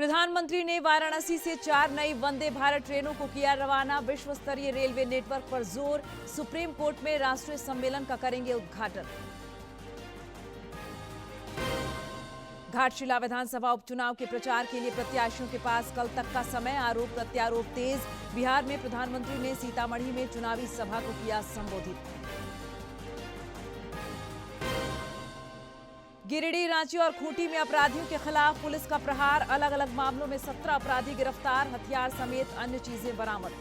प्रधानमंत्री ने वाराणसी से 4 नई वंदे भारत ट्रेनों को किया रवाना। विश्व स्तरीय रेलवे नेटवर्क पर जोर। सुप्रीम कोर्ट में राष्ट्रीय सम्मेलन का करेंगे उद्घाटन। घाटशिला विधानसभा उपचुनाव के प्रचार के लिए प्रत्याशियों के पास कल तक का समय। आरोप प्रत्यारोप तेज। बिहार में प्रधानमंत्री ने सीतामढ़ी में चुनावी सभा को किया संबोधित। गिरिडीह, रांची और खूंटी में अपराधियों के खिलाफ पुलिस का प्रहार। अलग अलग मामलों में 17 अपराधी गिरफ्तार। हथियार समेत अन्य चीजें बरामद।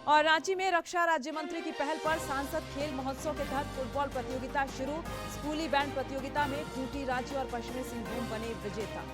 और रांची में रक्षा राज्य मंत्री की पहल पर सांसद खेल महोत्सव के तहत फुटबॉल प्रतियोगिता शुरू। स्कूली बैंड प्रतियोगिता में खूंटी, रांची और पश्चिमी सिंहभूम बने विजेता।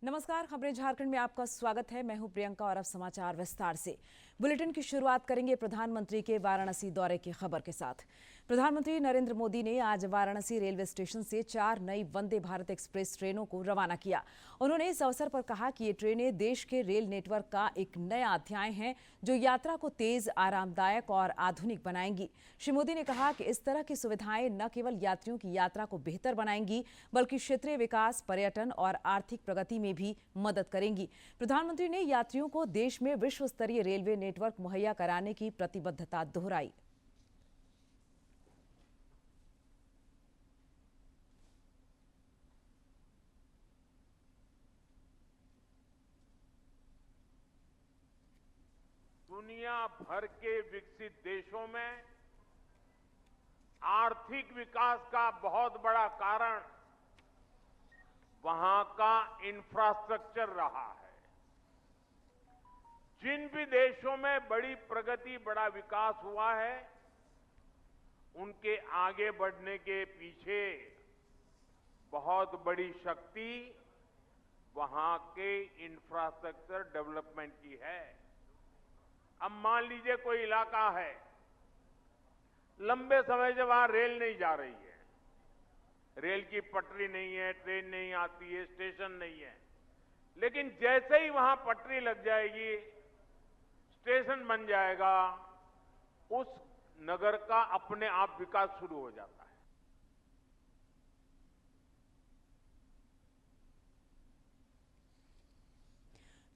नमस्कार, खबरें झारखंड में आपका स्वागत है। मैं हूं प्रियंका और अब समाचार विस्तार से। बुलेटिन की शुरुआत करेंगे प्रधानमंत्री के वाराणसी दौरे की खबर के साथ। प्रधानमंत्री नरेंद्र मोदी ने आज वाराणसी रेलवे स्टेशन से 4 नई वंदे भारत एक्सप्रेस ट्रेनों को रवाना किया। उन्होंने इस अवसर पर कहा कि ये ट्रेनें देश के रेल नेटवर्क का एक नया अध्याय हैं जो यात्रा को तेज, आरामदायक और आधुनिक बनाएंगी। श्री मोदी ने कहा कि इस तरह की सुविधाएं न केवल यात्रियों की यात्रा को बेहतर बनाएंगी बल्कि क्षेत्रीय विकास, पर्यटन और आर्थिक प्रगति में भी मदद करेंगी। प्रधानमंत्री ने यात्रियों को देश में विश्व स्तरीय रेलवे नेटवर्क मुहैया कराने की प्रतिबद्धता दोहराई। दुनिया भर के विकसित देशों में आर्थिक विकास का बहुत बड़ा कारण वहां का इंफ्रास्ट्रक्चर रहा है। जिन भी देशों में बड़ी प्रगति, बड़ा विकास हुआ है, उनके आगे बढ़ने के पीछे बहुत बड़ी शक्ति वहां के इंफ्रास्ट्रक्चर डेवलपमेंट की है। अब मान लीजिए कोई इलाका है, लंबे समय से वहां रेल नहीं जा रही है, रेल की पटरी नहीं है, ट्रेन नहीं आती है, स्टेशन नहीं है, लेकिन जैसे ही वहां पटरी लग जाएगी, स्टेशन बन जाएगा, उस नगर का अपने आप विकास शुरू हो जाता है।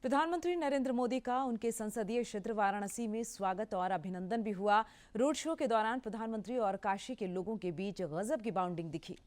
प्रधानमंत्री नरेंद्र मोदी का उनके संसदीय क्षेत्र वाराणसी में स्वागत और अभिनंदन भी हुआ। रोड शो के दौरान प्रधानमंत्री और काशी के लोगों के बीच गजब की बाउंडिंग दिखी।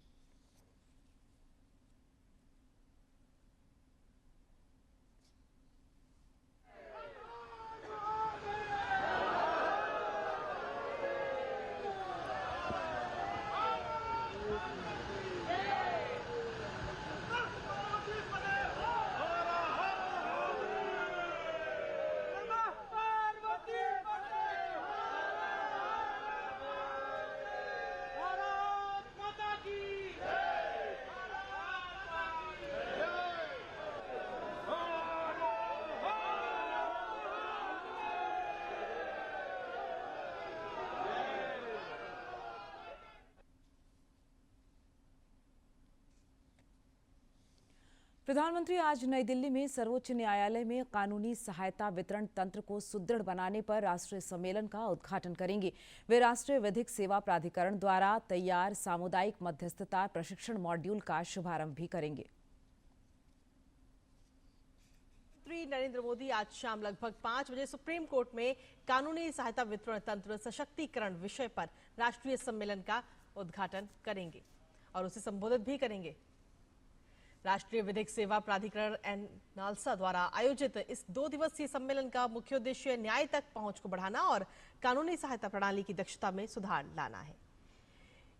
प्रधानमंत्री आज नई दिल्ली में सर्वोच्च न्यायालय में कानूनी सहायता वितरण तंत्र को सुदृढ़ बनाने पर राष्ट्रीय सम्मेलन का उद्घाटन करेंगे। वे राष्ट्रीय विधिक सेवा प्राधिकरण द्वारा तैयार सामुदायिक मध्यस्थता प्रशिक्षण मॉड्यूल का शुभारंभ भी करेंगे। प्रधानमंत्री नरेंद्र मोदी आज शाम लगभग 5 बजे सुप्रीम कोर्ट में कानूनी सहायता वितरण तंत्र सशक्तिकरण विषय पर राष्ट्रीय सम्मेलन का उद्घाटन करेंगे और उसे संबोधित भी करेंगे। राष्ट्रीय विधिक सेवा प्राधिकरण नालसा द्वारा आयोजित इस 2 दिवसीय सम्मेलन का मुख्य उद्देश्य न्याय तक पहुंच को बढ़ाना और कानूनी सहायता प्रणाली की दक्षता में सुधार लाना है।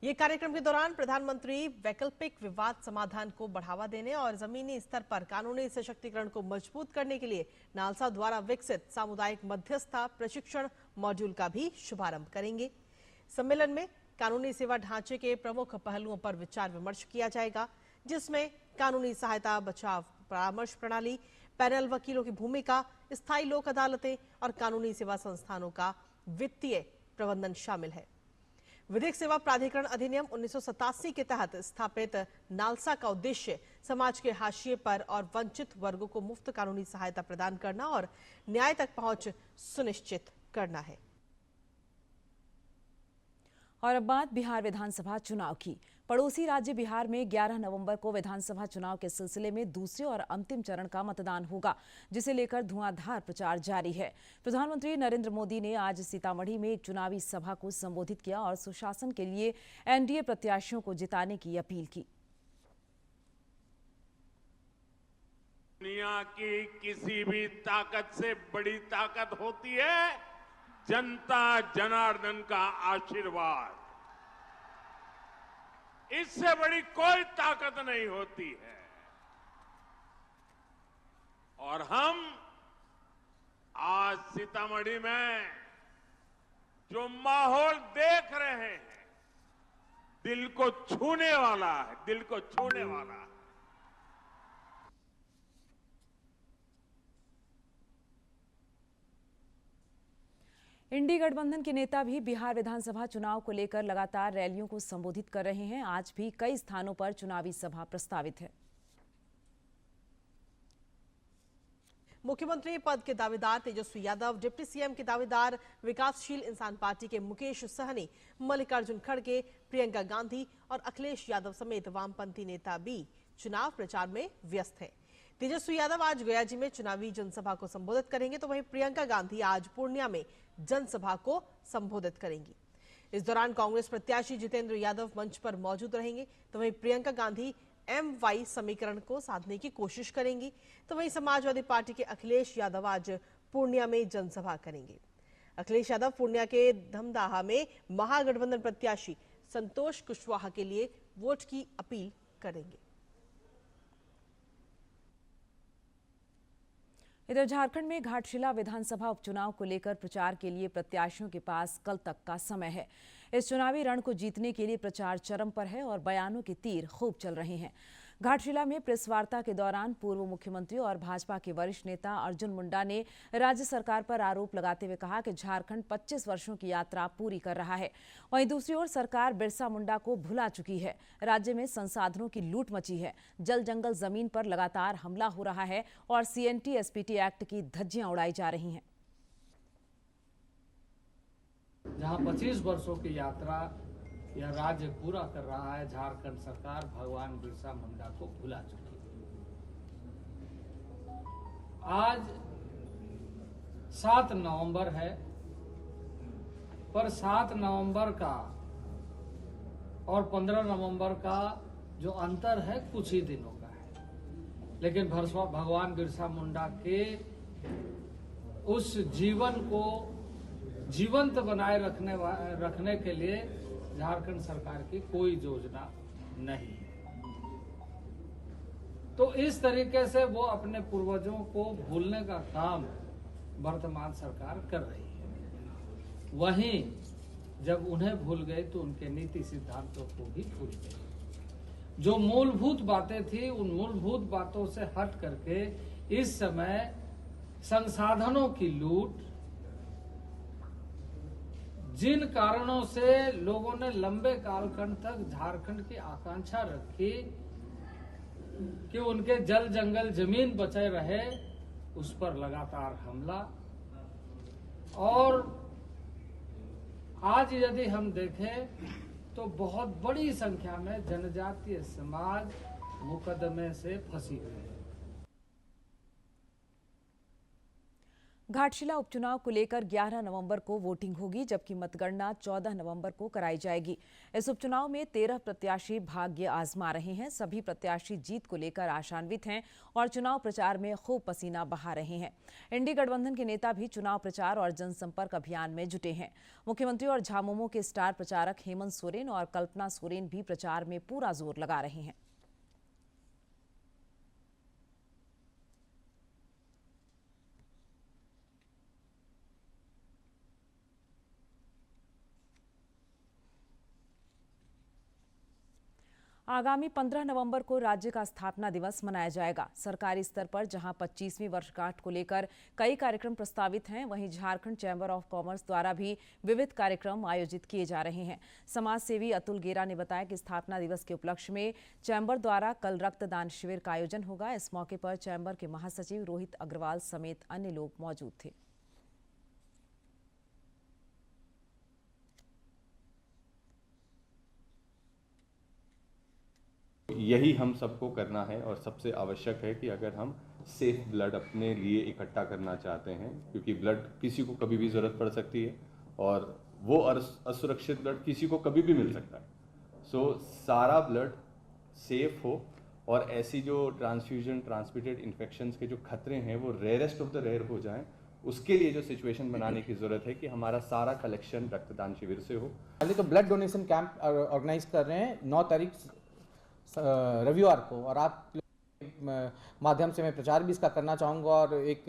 ये कार्यक्रम के दौरान प्रधानमंत्री वैकल्पिक विवाद समाधान को बढ़ावा देने और जमीनी स्तर पर कानूनी सशक्तिकरण को मजबूत करने के लिए नालसा द्वारा विकसित सामुदायिक मध्यस्थता प्रशिक्षण मॉड्यूल का भी शुभारंभ करेंगे। सम्मेलन में कानूनी सेवा ढांचे के प्रमुख पहलुओं पर विचार विमर्श किया जाएगा, जिसमें कानूनी सहायता, बचाव परामर्श प्रणाली, पैनल वकीलों की भूमिका, स्थायी लोक अदालतें और कानूनी सेवा संस्थानों का वित्तीय प्रबंधन शामिल है। विधिक सेवा प्राधिकरण अधिनियम 1987 के तहत स्थापित नालसा का उद्देश्य समाज के हाशिए पर और वंचित वर्गों को मुफ्त कानूनी सहायता प्रदान करना और न्याय तक पहुंच सुनिश्चित करना है। और अब बात बिहार विधानसभा चुनाव की। पड़ोसी राज्य बिहार में 11 नवंबर को विधानसभा चुनाव के सिलसिले में दूसरे और अंतिम चरण का मतदान होगा, जिसे लेकर धुआंधार प्रचार जारी है। प्रधानमंत्री नरेंद्र मोदी ने आज सीतामढ़ी में एक चुनावी सभा को संबोधित किया और सुशासन के लिए एनडीए प्रत्याशियों को जिताने की अपील की। दुनिया की किसी भी ताकत से बड़ी ताकत होती है जनता जनार्दन का आशीर्वाद। इससे बड़ी कोई ताकत नहीं होती है। और हम आज सीतामढ़ी में जो माहौल देख रहे हैं, दिल को छूने वाला है, दिल को छूने वाला है। इंडी गठबंधन के नेता भी बिहार विधानसभा चुनाव को लेकर लगातार रैलियों को संबोधित कर रहे हैं। आज भी कई स्थानों पर चुनावी सभा प्रस्तावित है। मुख्यमंत्री पद के दावेदार तेजस्वी यादव, डिप्टी सीएम के दावेदार विकासशील इंसान पार्टी के मुकेश सहनी, मल्लिकार्जुन खड़गे, प्रियंका गांधी और अखिलेश यादव समेत वामपंथी नेता भी चुनाव प्रचार में व्यस्त हैं। तेजस्वी यादव आज गयाजी में चुनावी जनसभा को संबोधित करेंगे, तो वहीं प्रियंका गांधी आज पूर्णिया में जनसभा को संबोधित करेंगी। इस दौरान कांग्रेस प्रत्याशी जितेंद्र यादव मंच पर मौजूद रहेंगे, तो वहीं प्रियंका गांधी MY समीकरण को साधने की कोशिश करेंगी। तो वहीं समाजवादी पार्टी के अखिलेश यादव आज पूर्णिया में जनसभा करेंगे। अखिलेश यादव पूर्णिया के धमदाहा में महागठबंधन प्रत्याशी संतोष कुशवाहा के लिए वोट की अपील करेंगे। इधर झारखंड में घाटशिला विधानसभा उपचुनाव को लेकर प्रचार के लिए प्रत्याशियों के पास कल तक का समय है। इस चुनावी रण को जीतने के लिए प्रचार चरम पर है और बयानों के तीर खूब चल रहे हैं। घाटशिला में प्रेस वार्ता के दौरान पूर्व मुख्यमंत्री और भाजपा के वरिष्ठ नेता अर्जुन मुंडा ने राज्य सरकार पर आरोप लगाते हुए कहा कि झारखंड 25 वर्षों की यात्रा पूरी कर रहा है। वहीं दूसरी ओर सरकार बिरसा मुंडा को भुला चुकी है। राज्य में संसाधनों की लूट मची है। जल जंगल जमीन पर लगातार हमला हो रहा है और CNT-SPT एक्ट की धज्जियां उड़ाई जा रही हैं। जहां 25 वर्षों की यात्रा यह राज्य पूरा कर रहा है, झारखंड सरकार भगवान बिरसा मुंडा को भुला चुकी है। आज 7 नवंबर है, पर 7 नवंबर का और 15 नवंबर का जो अंतर है कुछ ही दिनों का है, लेकिन भगवान बिरसा मुंडा के उस जीवन को जीवंत बनाए रखने के लिए झारखंड सरकार की कोई योजना नहीं है। तो इस तरीके से वो अपने पूर्वजों को भूलने का काम वर्तमान सरकार कर रही है। वहीं जब उन्हें भूल गए तो उनके नीति सिद्धांतों को भी भूल गए। जो मूलभूत बातें थी, उन मूलभूत बातों से हट करके इस समय संसाधनों की लूट, जिन कारणों से लोगों ने लंबे कालखंड तक झारखंड की आकांक्षा रखी कि उनके जल जंगल जमीन बचे रहे, उस पर लगातार हमला। और आज यदि हम देखें तो बहुत बड़ी संख्या में जनजातीय समाज मुकदमे से फंसी हुई है। घाटशिला उपचुनाव को लेकर 11 नवंबर को वोटिंग होगी, जबकि मतगणना 14 नवंबर को कराई जाएगी। इस उपचुनाव में 13 प्रत्याशी भाग्य आजमा रहे हैं। सभी प्रत्याशी जीत को लेकर आशान्वित हैं और चुनाव प्रचार में खूब पसीना बहा रहे हैं। इंडी गठबंधन के नेता भी चुनाव प्रचार और जनसंपर्क अभियान में जुटे हैं। मुख्यमंत्री और झामुमो के स्टार प्रचारक हेमंत सोरेन और कल्पना सोरेन भी प्रचार में पूरा जोर लगा रहे हैं। आगामी 15 नवंबर को राज्य का स्थापना दिवस मनाया जाएगा। सरकारी स्तर पर जहां 25वीं वर्षगांठ को लेकर कई कार्यक्रम प्रस्तावित हैं, वहीं झारखंड चैंबर ऑफ कॉमर्स द्वारा भी विविध कार्यक्रम आयोजित किए जा रहे हैं। समाज सेवी अतुल गेरा ने बताया कि स्थापना दिवस के उपलक्ष्य में चैंबर द्वारा कल रक्तदान शिविर का आयोजन होगा। इस मौके पर चैंबर के महासचिव रोहित अग्रवाल समेत अन्य लोग मौजूद थे। यही हम सबको करना है और सबसे आवश्यक है कि अगर हम सेफ ब्लड अपने लिए इकट्ठा करना चाहते हैं, क्योंकि ब्लड किसी को कभी भी ज़रूरत पड़ सकती है और वो असुरक्षित ब्लड किसी को कभी भी मिल सकता है। सो सारा ब्लड सेफ हो और ऐसी जो ट्रांसमिटेड इन्फेक्शंस के जो खतरे हैं वो रेयरेस्ट ऑफ द रेयर हो जाएं, उसके लिए जो सिचुएशन बनाने की ज़रूरत है कि हमारा सारा कलेक्शन रक्तदान शिविर से हो। पहले तो ब्लड डोनेशन कैंप ऑर्गेनाइज कर रहे हैं 9 तारीख रविवार को, और आप माध्यम से मैं प्रचार भी इसका करना चाहूँगा और एक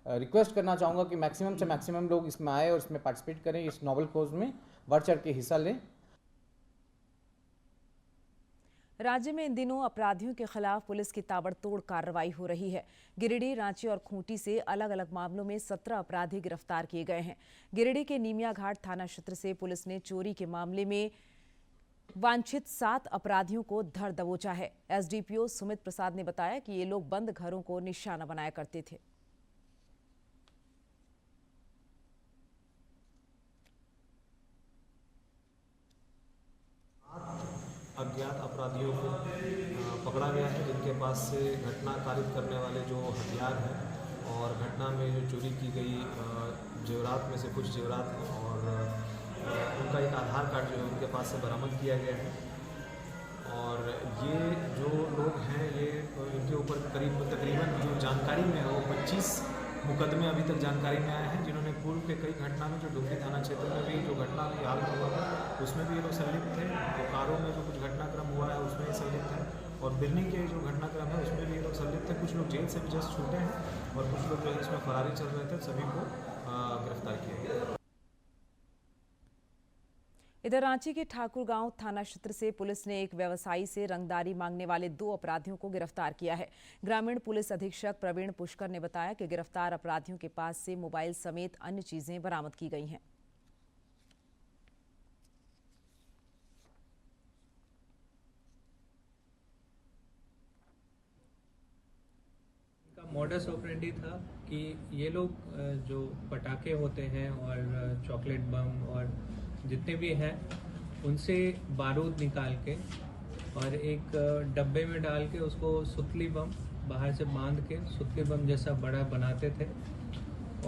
रिक्वेस्ट करना चाहूँगा कि मैक्सिमम से मैक्सिमम लोग इसमें आए और इसमें पार्टिसिपेट करें, इस नोबल कॉज में बढ़ चढ़ के हिस्सा लें। राज्य में इन दिनों अपराधियों के खिलाफ पुलिस की ताबड़तोड़ कार्रवाई हो रही है। गिरिडीह, रांची और खूंटी से अलग अलग मामलों में 17 अपराधी गिरफ्तार किए गए हैं। गिरिडीह के नीमिया घाट थाना क्षेत्र से पुलिस ने चोरी के मामले में वांछित 7 अपराधियों को धर दबोचा है। एसडीपीओ सुमित प्रसाद ने बताया कि ये लोग बंद घरों को निशाना बनाया करते थे। अज्ञात अपराधियों को पकड़ा गया है, जिनके पास से घटना कारित करने वाले जो हथियार हैं और घटना में जो चोरी की गई जेवरात में से कुछ जेवरात हैं और उनका एक आधार कार्ड जो है उनके पास से बरामद किया गया है। और ये जो लोग हैं ये इनके ऊपर तकरीबन जो जानकारी में है वो 25 मुकदमे अभी तक जानकारी में आए हैं, जिन्होंने पूर्व के कई घटना में जो डुमरी थाना क्षेत्र में भी जो घटना हाल में हुआ है उसमें भी ये लोग संलिप्त थे। बोकारो में जो कुछ घटनाक्रम हुआ है उसमें संलिप्त है और बिरनी के जो घटनाक्रम है उसमें भी ये लोग संलिप्त थे। कुछ लोग जेल से भी जस्ट छूटे हैं और कुछ लोग जो है इसमें फरारी चल रहे थे, सभी को गिरफ्तार किया गया। इधर रांची के ठाकुरगांव थाना क्षेत्र से पुलिस ने एक व्यवसायी से रंगदारी मांगने वाले 2 अपराधियों को गिरफ्तार किया है। ग्रामीण पुलिस अधीक्षक प्रवीण पुष्कर ने बताया कि गिरफ्तार अपराधियों के पास से मोबाइल समेत अन्य चीजें बरामद की गई हैं। मॉडस ऑपरेंडी था कि ये लोग जो पटाखे होते हैं और चॉकलेट बम और जितने भी हैं उनसे बारूद निकाल के और एक डब्बे में डाल के उसको सुतली बम बाहर से बांध के सुतली बम जैसा बड़ा बनाते थे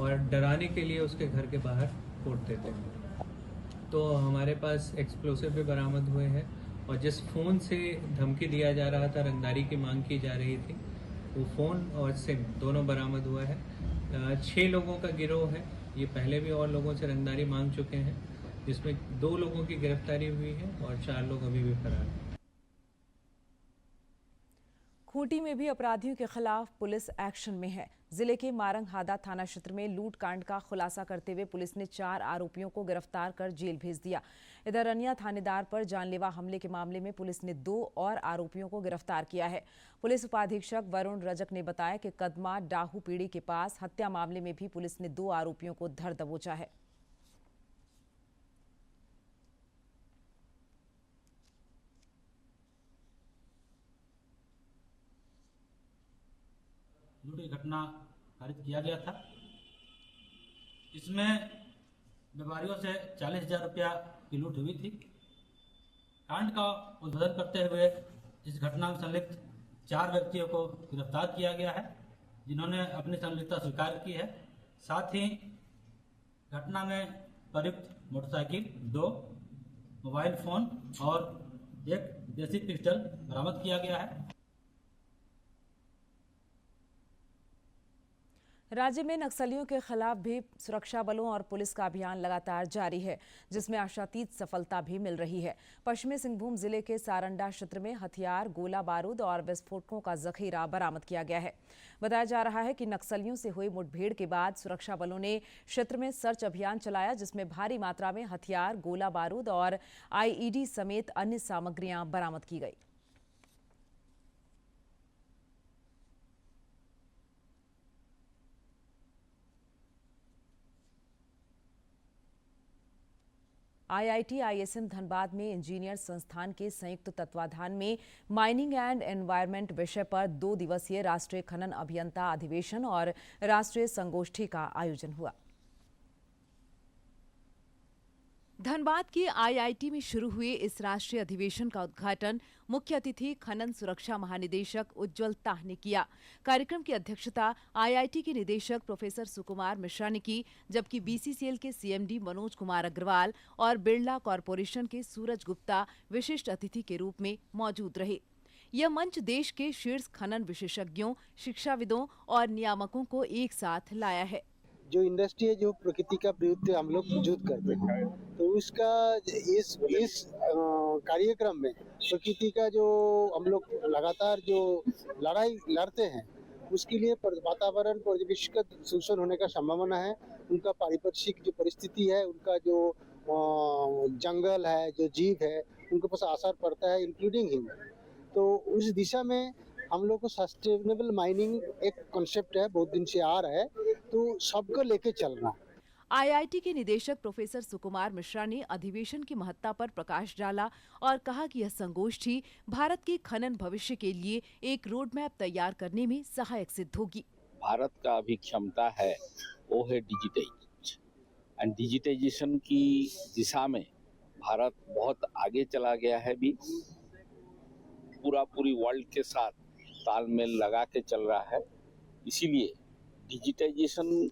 और डराने के लिए उसके घर के बाहर फोड़ते थे। तो हमारे पास एक्सप्लोसिव भी बरामद हुए हैं और जिस फ़ोन से धमकी दिया जा रहा था, रंगदारी की मांग की जा रही थी, वो फ़ोन और सिम दोनों बरामद हुआ है। 6 लोगों का गिरोह है। ये पहले भी और लोगों से रंगदारी मांग चुके हैं, जिसमें 2 लोगों की गिरफ्तारी हुई है और 4 लोग अभी भी फरार हैं। खूंटी में भी अपराधियों के खिलाफ पुलिस एक्शन में है। जिले के मारंगहादा थाना क्षेत्र में लूट कांड का खुलासा करते हुए पुलिस ने 4 आरोपियों को गिरफ्तार कर जेल भेज दिया। इधर रनिया थानेदार पर जानलेवा हमले के मामले में पुलिस ने 2 और आरोपियों को गिरफ्तार किया है। पुलिस उपाधीक्षक वरुण रजक ने बताया कि कदमा डाहू पीड़ी के पास हत्या मामले में भी पुलिस ने 2 आरोपियों को धर दबोचा है। लूट की घटना खारिज किया गया था। इसमें व्यापारियों से 40,000 रुपया की लूट हुई थी। कांड का उद्भेदन करते हुए इस घटना में संलिप्त 4 व्यक्तियों को गिरफ्तार किया गया है, जिन्होंने अपनी संलिप्तता स्वीकार की है। साथ ही घटना में प्रयुक्त मोटरसाइकिल, 2 मोबाइल फोन और एक देसी पिस्टल बरामद किया गया है। राज्य में नक्सलियों के खिलाफ भी सुरक्षा बलों और पुलिस का अभियान लगातार जारी है, जिसमें आशातीत सफलता भी मिल रही है। पश्चिमी सिंहभूम जिले के सारंडा क्षेत्र में हथियार, गोला बारूद और विस्फोटकों का जखीरा बरामद किया गया है। बताया जा रहा है कि नक्सलियों से हुई मुठभेड़ के बाद सुरक्षा बलों ने क्षेत्र में सर्च अभियान चलाया, जिसमें भारी मात्रा में हथियार, गोला बारूद और आईईडी समेत अन्य सामग्रियां बरामद की गई। IIT ISM धनबाद में इंजीनियर संस्थान के संयुक्त तत्वाधान में माइनिंग एंड एनवायरनमेंट विषय पर 2 दिवसीय राष्ट्रीय खनन अभियंता अधिवेशन और राष्ट्रीय संगोष्ठी का आयोजन हुआ। धनबाद के IIT में शुरू हुए इस राष्ट्रीय अधिवेशन का उद्घाटन मुख्य अतिथि खनन सुरक्षा महानिदेशक उज्जवल ताह ने किया। कार्यक्रम की अध्यक्षता IIT के निदेशक प्रोफेसर सुकुमार मिश्रा ने की, जबकि BCCL के CMD मनोज कुमार अग्रवाल और बिरला कॉरपोरेशन के सूरज गुप्ता विशिष्ट अतिथि के रूप में मौजूद रहे। यह मंच देश के शीर्ष खनन विशेषज्ञों, शिक्षाविदों और नियामकों को एक साथ लाया है। जो इंडस्ट्री है, जो प्रकृति का विरुद्ध हम लोग युद्ध करते हैं, तो उसका इस कार्यक्रम में प्रकृति का जो हम लोग लगातार जो लड़ाई लड़ते हैं, उसके लिए वातावरण परिवेश का दूषण होने का संभावना है। उनका पारिपार्श्विक जो परिस्थिति है, उनका जो जंगल है, जो जीव है, उनके पास असर पड़ता है, इंक्लूडिंग ह्यूमन। तो उस दिशा में हम लोग को सस्टेनेबल माइनिंग एक कॉन्सेप्ट है, बहुत दिन से आ रहा है, तो सबको लेके चलना। IIT के निदेशक प्रोफेसर सुकुमार मिश्रा ने अधिवेशन की महत्ता पर प्रकाश डाला और कहा कि यह संगोष्ठी भारत के खनन भविष्य के लिए एक रोड मैप तैयार करने में सहायक सिद्ध होगी। भारत का अभी क्षमता है वो है डिजिटाइजेशन, एंड डिजिटाइजेशन की दिशा में भारत बहुत आगे चला गया है। भी पूरी वर्ल्ड के साथ तालमेल लगा के चल रहा है। इसीलिए डिजिटाइजेशन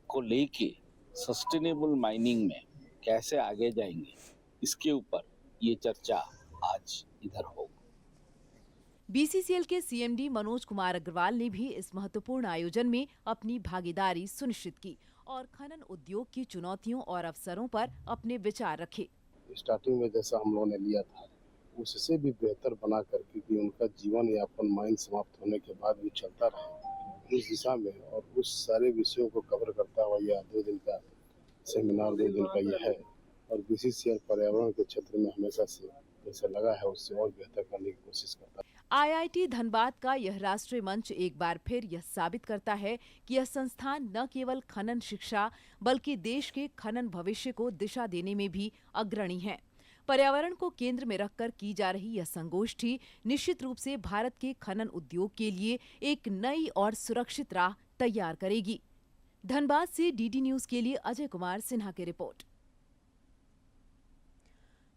को लेके सस्टेनेबल माइनिंग में कैसे आगे जाएंगे, इसके ऊपर ये चर्चा आज इधर होगी। BCCL के CMD मनोज कुमार अग्रवाल ने भी इस महत्वपूर्ण आयोजन में अपनी भागीदारी सुनिश्चित की और खनन उद्योग की चुनौतियों और अवसरों पर अपने विचार रखे। स्टार्टिंग में जैसा हम लोगों ने लिया था, उससे भी बेहतर बना करके कि उनका जीवन यापन माइन समाप्त होने के बाद भी चलता रहे, उस दिशा में और उस सारे विषयों को कवर करता हुआ यह 2 दिन का सेमिनार 2 दिन का यह है। और BCCL पर्यावरण के क्षेत्र में हमेशा से जैसे लगा है, उससे और बेहतर करने की कोशिश करता है। IIT धनबाद का यह राष्ट्रीय मंच एक बार फिर यह साबित करता है कि यह संस्थान न केवल खनन शिक्षा बल्कि देश के खनन भविष्य को दिशा देने में भी अग्रणी है। पर्यावरण को केंद्र में रखकर की जा रही यह संगोष्ठी निश्चित रूप से भारत के खनन उद्योग के लिए एक नई और सुरक्षित राह तैयार करेगी। धनबाद से DD न्यूज के लिए अजय कुमार सिन्हा की रिपोर्ट।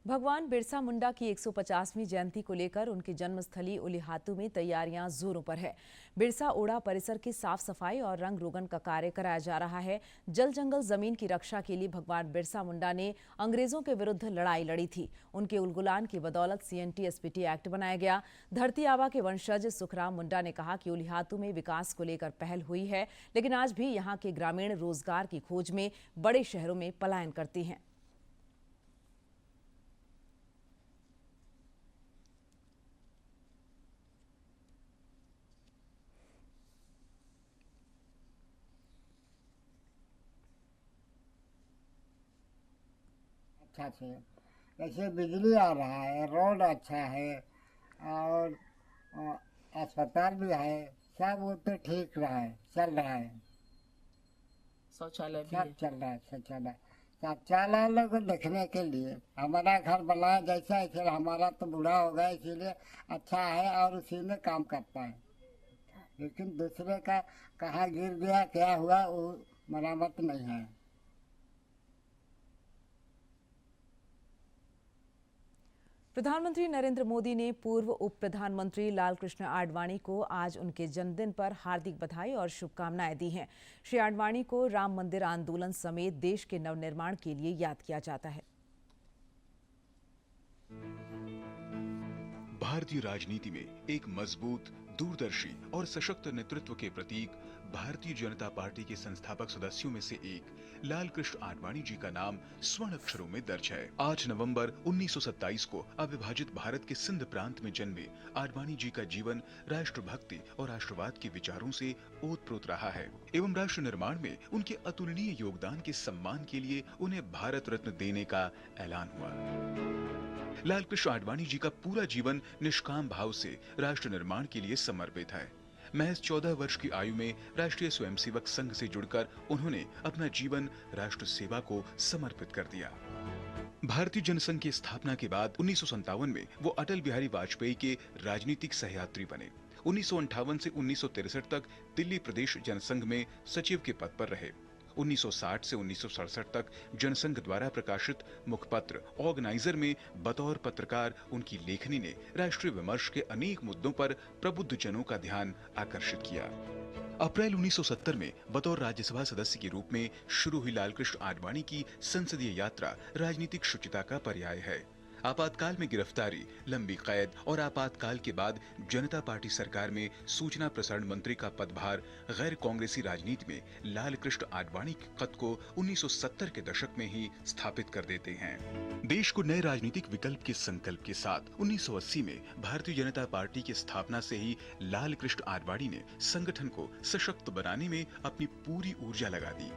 भगवान बिरसा मुंडा की 150वीं जयंती को लेकर उनकी जन्मस्थली उलिहातू में तैयारियां जोरों पर है। बिरसा ओढ़ा परिसर की साफ सफाई और रंग रोगन का कार्य कराया जा रहा है। जल जंगल जमीन की रक्षा के लिए भगवान बिरसा मुंडा ने अंग्रेजों के विरुद्ध लड़ाई लड़ी थी। उनके उलगुलान की बदौलत CNT-SPT एक्ट बनाया गया। धरती आबा के वंशज सुखराम मुंडा ने कहा कि उलिहातू में विकास को लेकर पहल हुई है, लेकिन आज भी यहाँ के ग्रामीण रोजगार की खोज में बड़े शहरों में पलायन करते हैं। अच्छा से जैसे बिजली आ रहा है, रोड अच्छा है और अस्पताल भी है, सब वो तो ठीक रहा है, चल रहा है। शौचालय सब चल रहा है, शौचालय लोग देखने के लिए हमारा घर बनाया जैसा है, फिर हमारा तो बूढ़ा हो गया, इसीलिए अच्छा है और उसी में काम करता है। लेकिन दूसरे का कहाँ गिर गया क्या हुआ वो मरामत नहीं है। प्रधानमंत्री नरेंद्र मोदी ने पूर्व उप प्रधानमंत्री लालकृष्ण आडवाणी को आज उनके जन्मदिन पर हार्दिक बधाई और शुभकामनाएं दी हैं। श्री आडवाणी को राम मंदिर आंदोलन समेत देश के नवनिर्माण के लिए याद किया जाता है। भारतीय राजनीति में एक मजबूत, दूरदर्शी और सशक्त नेतृत्व के प्रतीक भारतीय जनता पार्टी के संस्थापक सदस्यों में से एक लालकृष्ण आडवाणी जी का नाम स्वर्ण अक्षरों में दर्ज है। 8 नवंबर 1927 को अविभाजित भारत के सिंध प्रांत में जन्मे आडवाणी जी का जीवन राष्ट्रभक्ति और राष्ट्रवाद के विचारों से ओतप्रोत रहा है एवं राष्ट्र निर्माण में उनके अतुलनीय योगदान के सम्मान के लिए उन्हें भारत रत्न देने का ऐलान हुआ। लालकृष्ण आडवाणी जी का पूरा जीवन निष्काम भाव से राष्ट्र निर्माण के लिए समर्पित है। महज 14 वर्ष की आयु में राष्ट्रीय स्वयंसेवक संघ से जुड़कर उन्होंने अपना जीवन राष्ट्र सेवा को समर्पित कर दिया। भारतीय जनसंघ की स्थापना के बाद 1957 में वो अटल बिहारी वाजपेयी के राजनीतिक सहयात्री बने। 1958 से 1963 तक दिल्ली प्रदेश जनसंघ में सचिव के पद पर रहे। 1960 से 1967 तक जनसंघ द्वारा प्रकाशित मुखपत्र ऑर्गेनाइजर में बतौर पत्रकार उनकी लेखनी ने राष्ट्रीय विमर्श के अनेक मुद्दों पर प्रबुद्ध जनों का ध्यान आकर्षित किया। अप्रैल 1970 में बतौर राज्यसभा सदस्य के रूप में शुरू हुई लालकृष्ण आडवाणी की संसदीय यात्रा राजनीतिक शुचिता का पर्याय है। आपातकाल में गिरफ्तारी, लंबी कैद और आपातकाल के बाद जनता पार्टी सरकार में सूचना प्रसारण मंत्री का पदभार गैर कांग्रेसी राजनीति में लालकृष्ण आडवाणी के कद को 1970 के दशक में ही स्थापित कर देते हैं। देश को नए राजनीतिक विकल्प के संकल्प के साथ 1980 में भारतीय जनता पार्टी की स्थापना से ही लालकृष्ण आडवाणी ने संगठन को सशक्त बनाने में अपनी पूरी ऊर्जा लगा दी।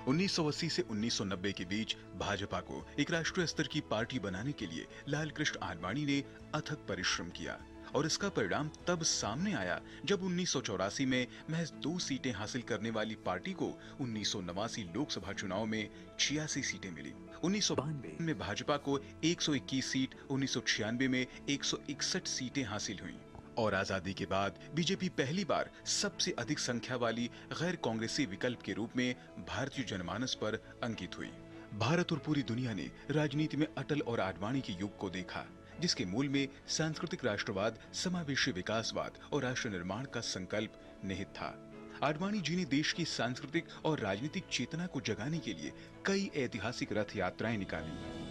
1980 से 1990 के बीच भाजपा को एक राष्ट्रीय स्तर की पार्टी बनाने के लिए लालकृष्ण आडवाणी ने अथक परिश्रम किया और इसका परिणाम तब सामने आया जब 1984 में महज 2 सीटें हासिल करने वाली पार्टी को 1989 लोकसभा चुनाव में 86 सीटें मिली। 1992 में भाजपा को 121 सीट, 1996 में 161 सीटें हासिल हुईं। और आजादी के बाद बीजेपी पहली बार सबसे अधिक संख्या वाली गैर कांग्रेसी विकल्प के रूप में भारतीय जनमानस पर अंकित हुई। भारत और पूरी दुनिया ने राजनीति में अटल और आडवाणी के युग को देखा, जिसके मूल में सांस्कृतिक राष्ट्रवाद, समावेशी विकासवाद और राष्ट्र निर्माण का संकल्प निहित था। आडवाणी जी ने देश की सांस्कृतिक और राजनीतिक चेतना को जगाने के लिए कई ऐतिहासिक रथ यात्राएं निकाली।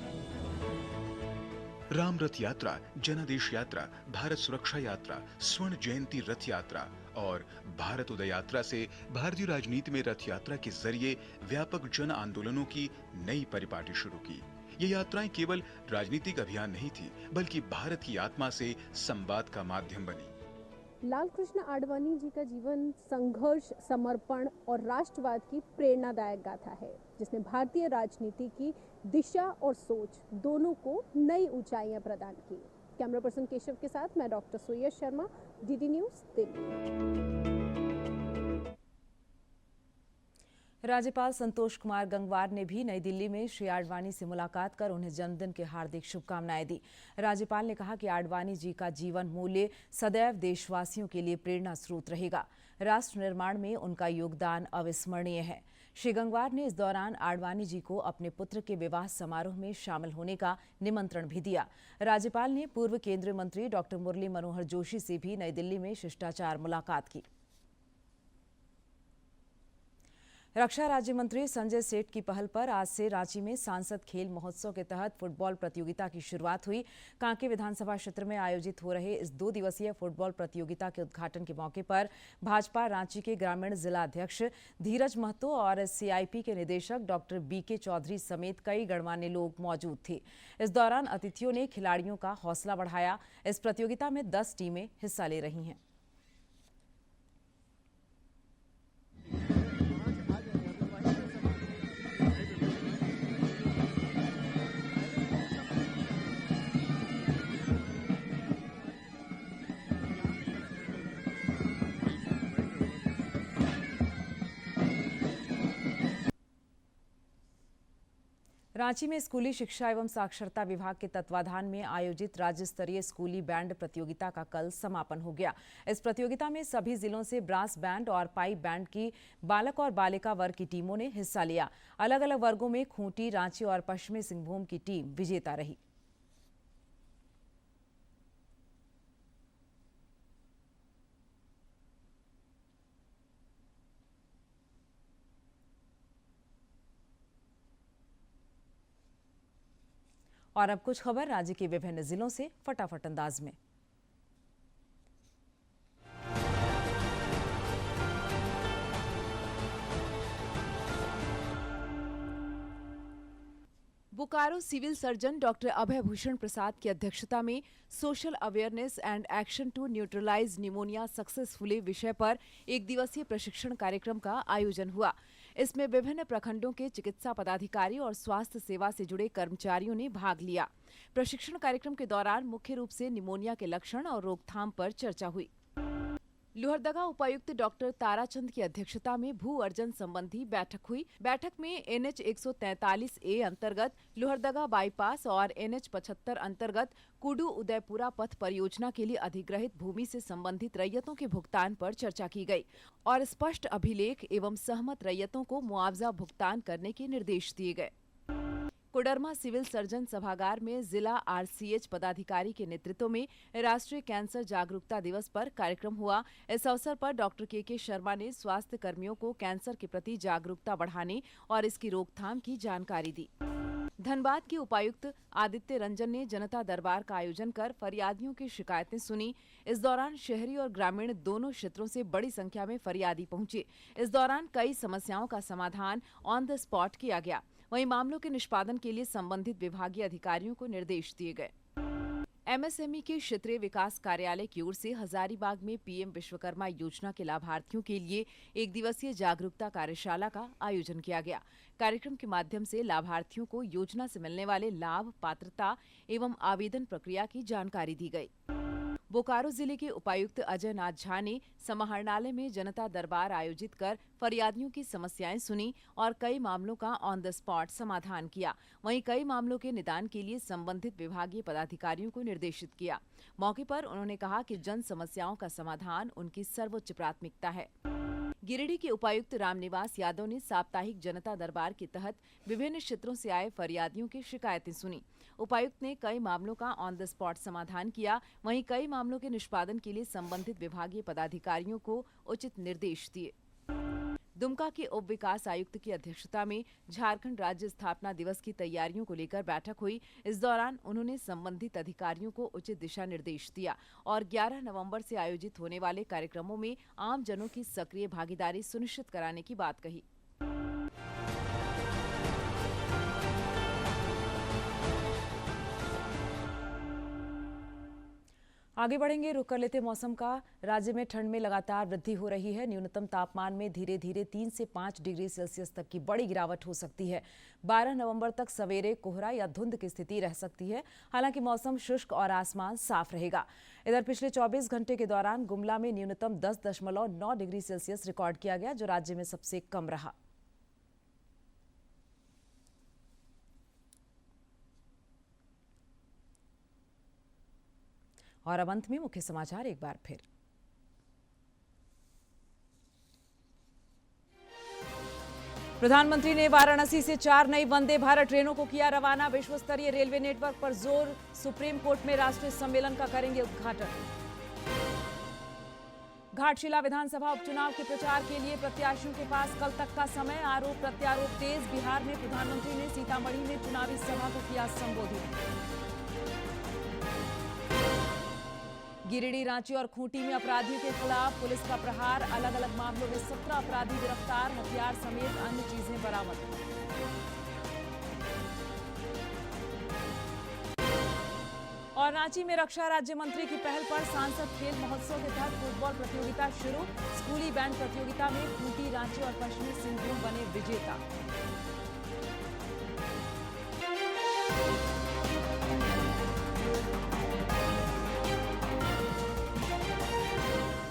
राम रथ यात्रा, जनादेश यात्रा, भारत सुरक्षा यात्रा, स्वर्ण जयंती रथ यात्रा और भारत उदय यात्रा से भारतीय राजनीति में रथ यात्रा के जरिए व्यापक जन आंदोलनों की नई परिपाटी शुरू की। ये यात्राएं केवल राजनीतिक अभियान नहीं थी, बल्कि भारत की आत्मा से संवाद का माध्यम बनी। लालकृष्ण आडवाणी जी का जीवन संघर्ष, समर्पण और राष्ट्रवाद की प्रेरणादायक गाथा है, जिसने भारतीय राजनीति की दिशा और सोच दोनों को नई ऊंचाइयां प्रदान की। कैमरा पर्सन केशव के साथ मैं डॉक्टर सुयश शर्मा, डीडी न्यूज, दिल्ली। राज्यपाल संतोष कुमार गंगवार ने भी नई दिल्ली में श्री आडवाणी से मुलाकात कर उन्हें जन्मदिन की हार्दिक शुभकामनाएं दी। राज्यपाल ने कहा कि आडवाणी जी का जीवन मूल्य सदैव देशवासियों के लिए प्रेरणा स्रोत रहेगा। राष्ट्र निर्माण में उनका योगदान अविस्मरणीय है। श्री गंगवार ने इस दौरान आडवाणी जी को अपने पुत्र के विवाह समारोह में शामिल होने का निमंत्रण भी दिया। राज्यपाल ने पूर्व केंद्रीय मंत्री डॉक्टर मुरली मनोहर जोशी से भी नई दिल्ली में शिष्टाचार मुलाकात की। रक्षा राज्य मंत्री संजय सेठ की पहल पर आज से रांची में सांसद खेल महोत्सव के तहत फुटबॉल प्रतियोगिता की शुरुआत हुई। कांके विधानसभा क्षेत्र में आयोजित हो रहे इस 2 दिवसीय फुटबॉल प्रतियोगिता के उद्घाटन के मौके पर भाजपा रांची के ग्रामीण जिला अध्यक्ष धीरज महतो और सीआईपी के निदेशक डॉक्टर बीके चौधरी समेत कई गणमान्य लोग मौजूद थे। इस दौरान अतिथियों ने खिलाड़ियों का हौसला बढ़ाया। इस प्रतियोगिता में 10 टीमें हिस्सा ले रही हैं। रांची में स्कूली शिक्षा एवं साक्षरता विभाग के तत्वाधान में आयोजित राज्य स्तरीय स्कूली बैंड प्रतियोगिता का कल समापन हो गया। इस प्रतियोगिता में सभी जिलों से ब्रास बैंड और पाइप बैंड की बालक और बालिका वर्ग की टीमों ने हिस्सा लिया। अलग अलग वर्गों में खूंटी, रांची और पश्चिमी सिंहभूम की टीम विजेता रही। और अब कुछ खबर राज्य के विभिन्न जिलों से फटाफट अंदाज में। Bokaro civil surgeon doctor Abhay Bhushan Prasad की अध्यक्षता में social awareness and action to neutralise pneumonia successfully विषय पर 1 दिवसीय प्रशिक्षण कार्यक्रम का आयोजन हुआ। इसमें विभिन्न प्रखंडों के चिकित्सा पदाधिकारी और स्वास्थ्य सेवा से जुड़े कर्मचारियों ने भाग लिया। प्रशिक्षण कार्यक्रम के दौरान मुख्य रूप से निमोनिया के लक्षण और रोकथाम पर चर्चा हुई। लोहरदगा उपायुक्त डॉक्टर ताराचंद की अध्यक्षता में भू अर्जन संबंधी बैठक हुई। बैठक में NH 143A अंतर्गत लोहरदगा बाईपास और NH 75 अंतर्गत कुडू उदयपुरा पथ परियोजना के लिए अधिग्रहित भूमि से संबंधित रैयतों के भुगतान पर चर्चा की गई और स्पष्ट अभिलेख एवं सहमत रैयतों को मुआवजा भुगतान करने के निर्देश दिए गए। कोडरमा सिविल सर्जन सभागार में जिला RCH पदाधिकारी के नेतृत्व में राष्ट्रीय कैंसर जागरूकता दिवस पर कार्यक्रम हुआ। इस अवसर पर डॉक्टर KK शर्मा ने स्वास्थ्य कर्मियों को कैंसर के प्रति जागरूकता बढ़ाने और इसकी रोकथाम की जानकारी दी। धनबाद के उपायुक्त आदित्य रंजन ने जनता दरबार का आयोजन कर फरियादियों की शिकायतें सुनी। इस दौरान शहरी और ग्रामीण दोनों क्षेत्रों से बड़ी संख्या में फरियादी पहुंचे। इस दौरान कई समस्याओं का समाधान ऑन द स्पॉट किया गया। वहीं मामलों के निष्पादन के लिए संबंधित विभागीय अधिकारियों को निर्देश दिए गए। MSME के क्षेत्रीय विकास कार्यालय की ओर से हजारीबाग में PM विश्वकर्मा योजना के लाभार्थियों के लिए एक दिवसीय जागरूकता कार्यशाला का आयोजन किया गया। कार्यक्रम के माध्यम से लाभार्थियों को योजना से मिलने वाले लाभ, पात्रता एवं आवेदन प्रक्रिया की जानकारी दी गई। बोकारो जिले के उपायुक्त अजय नाथ झा ने समाहरणालय में जनता दरबार आयोजित कर फरियादियों की समस्याएं सुनी और कई मामलों का ऑन द स्पॉट समाधान किया। वहीं कई मामलों के निदान के लिए संबंधित विभागीय पदाधिकारियों को निर्देशित किया। मौके पर उन्होंने कहा कि जन समस्याओं का समाधान उनकी सर्वोच्च प्राथमिकता है। गिरिडीह के उपायुक्त रामनिवास यादव ने साप्ताहिक जनता दरबार के तहत विभिन्न क्षेत्रों से आए फरियादियों की शिकायतें सुनी। उपायुक्त ने कई मामलों का ऑन द स्पॉट समाधान किया। वहीं कई मामलों के निष्पादन के लिए संबंधित विभागीय पदाधिकारियों को उचित निर्देश दिए। दुमका के उप विकास आयुक्त की अध्यक्षता में झारखंड राज्य स्थापना दिवस की तैयारियों को लेकर बैठक हुई। इस दौरान उन्होंने संबंधित अधिकारियों को उचित दिशा निर्देश दिया और 11 नवंबर से आयोजित होने वाले कार्यक्रमों में आम जनों की सक्रिय भागीदारी सुनिश्चित कराने की बात कही। आगे बढ़ेंगे, रुक कर लेते मौसम का। राज्य में ठंड में लगातार वृद्धि हो रही है। न्यूनतम तापमान में धीरे धीरे 3 से 5 डिग्री सेल्सियस तक की बड़ी गिरावट हो सकती है। 12 नवंबर तक सवेरे कोहरा या धुंध की स्थिति रह सकती है। हालांकि मौसम शुष्क और आसमान साफ रहेगा। इधर पिछले 24 घंटे के दौरान गुमला में न्यूनतम 10.9 डिग्री सेल्सियस रिकॉर्ड किया गया, जो राज्य में सबसे कम रहा। और अब अंत में मुख्य समाचार एक बार फिर। प्रधानमंत्री ने वाराणसी से 4 नई वंदे भारत ट्रेनों को किया रवाना। विश्व स्तरीय रेलवे नेटवर्क पर जोर। सुप्रीम कोर्ट में राष्ट्रीय सम्मेलन का करेंगे उद्घाटन। घाटशिला विधानसभा उपचुनाव के प्रचार के लिए प्रत्याशियों के पास कल तक का समय। आरोप प्रत्यारोप तेज। बिहार में प्रधानमंत्री ने सीतामढ़ी में चुनावी सभा को किया संबोधित। गिरिडीह, रांची और खूंटी में अपराधियों के खिलाफ पुलिस का प्रहार। अलग अलग मामलों में 17 अपराधी गिरफ्तार। हथियार समेत अन्य चीजें बरामद। और रांची में रक्षा राज्य मंत्री की पहल पर सांसद खेल महोत्सव के तहत फुटबॉल प्रतियोगिता शुरू। स्कूली बैंड प्रतियोगिता में खूंटी, रांची और पश्चिमी सिंहभूम बने विजेता।